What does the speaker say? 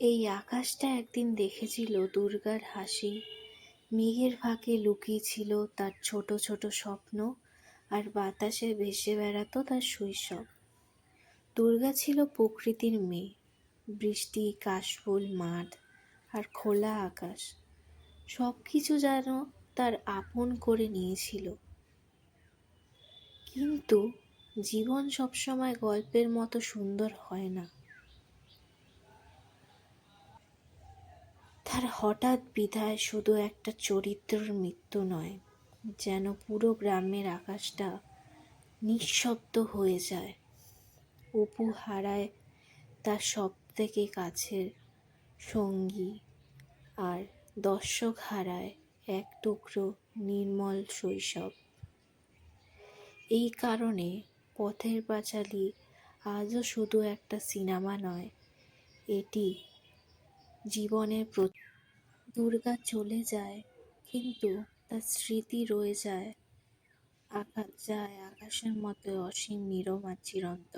এই আকাশটা একদিন দেখেছিল দুর্গার হাসি, মেঘের ফাঁকে লুকিয়ে ছিল তার ছোট ছোট স্বপ্ন, আর বাতাসে ভেসে বেড়াতো তার শৈশব। দুর্গা ছিল প্রকৃতির মেয়ে, বৃষ্টি, কাশফুল, মাঠ আর খোলা আকাশ সব কিছু যেন তার আপন করে নিয়েছিল। কিন্তু জীবন সবসময় গল্পের মতো সুন্দর হয় না। তার হঠাৎ বিদায় শুধু একটা চরিত্রের মৃত্যু নয়, যেন পুরো গ্রামের আকাশটা নিঃশব্দ হয়ে যায়। অপু হারায় তার সব থেকে কাছের সঙ্গী, আর দর্শক হারায় এক টুকরো নির্মল শৈশব। এই কারণে পথের পাঁচালী আজও শুধু একটা সিনেমা নয়, এটি জীবনের দুর্গা চলে যায়, কিন্তু তার স্মৃতি রয়ে যায় আকাশের মতো অসীম, নীরব আর চিরন্তন।